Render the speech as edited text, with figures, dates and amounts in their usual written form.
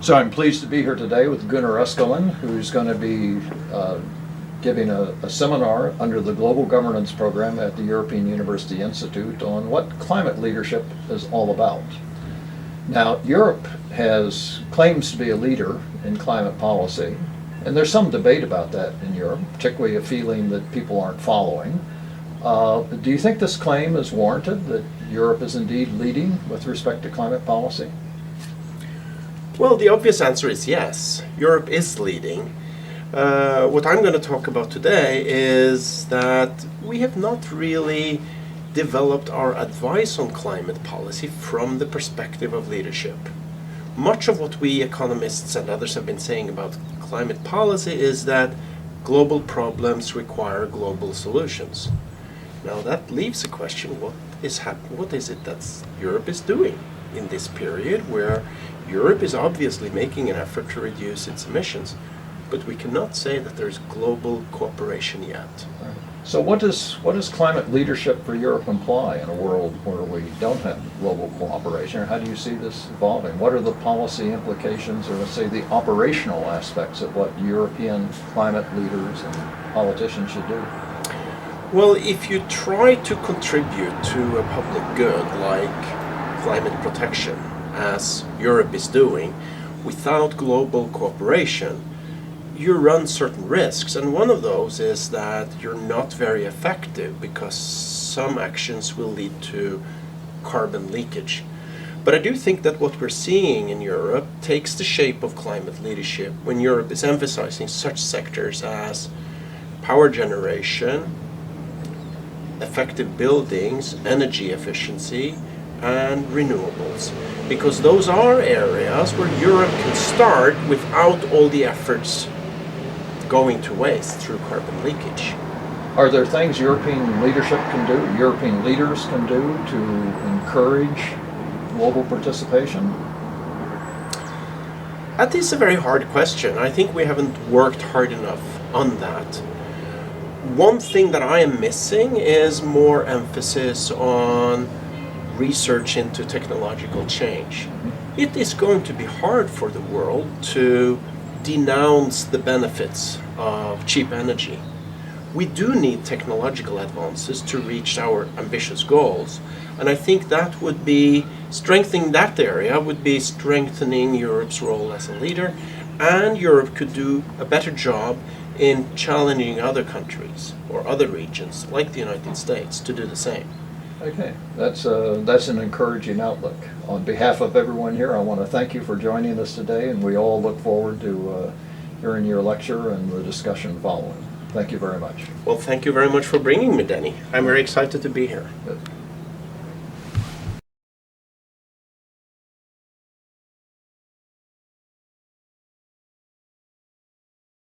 So I'm pleased to be here today with Gunnar Eskeland, who's going to be giving a seminar under the Global Governance Program at the European University Institute on what climate leadership is all about. Now, Europe claims to be a leader in climate policy, and there's some debate about that in Europe, particularly a feeling that people aren't following. Do you think this claim is warranted, that Europe is indeed leading with respect to climate policy? Well, the obvious answer is yes. Europe is leading. What I'm going to talk about today is that we have not really developed our advice on climate policy from the perspective of leadership. Much of what we economists and others have been saying about climate policy is that global problems require global solutions. Now that leaves a question, what is it that Europe is doing in this period where Europe is obviously making an effort to reduce its emissions, but we cannot say that there's global cooperation yet. So what does climate leadership for Europe imply in a world where we don't have global cooperation? How do you see this evolving? What are the policy implications, or let's say the operational aspects of what European climate leaders and politicians should do? Well, if you try to contribute to a public good like climate protection, as Europe is doing, without global cooperation, you run certain risks, and one of those is that you're not very effective because some actions will lead to carbon leakage. But I do think that what we're seeing in Europe takes the shape of climate leadership when Europe is emphasizing such sectors as power generation, effective buildings, energy efficiency, and renewables, because those are areas where Europe can start without all the efforts going to waste through carbon leakage. Are there things European leadership can do, European leaders can do to encourage global participation? That is a very hard question. I think we haven't worked hard enough on that. One thing that I am missing is more emphasis on research into technological change. It is going to be hard for the world to denounce the benefits of cheap energy. We do need technological advances to reach our ambitious goals, and I think that would be strengthening that area would be strengthening Europe's role as a leader, and Europe could do a better job in challenging other countries or other regions like the United States to do the same. Okay, that's an encouraging outlook. On behalf of everyone here, I want to thank you for joining us today, and we all look forward to hearing your lecture and the discussion following. Thank you very much. Well, thank you very much for bringing me, Denny. I'm very excited to be here. Good.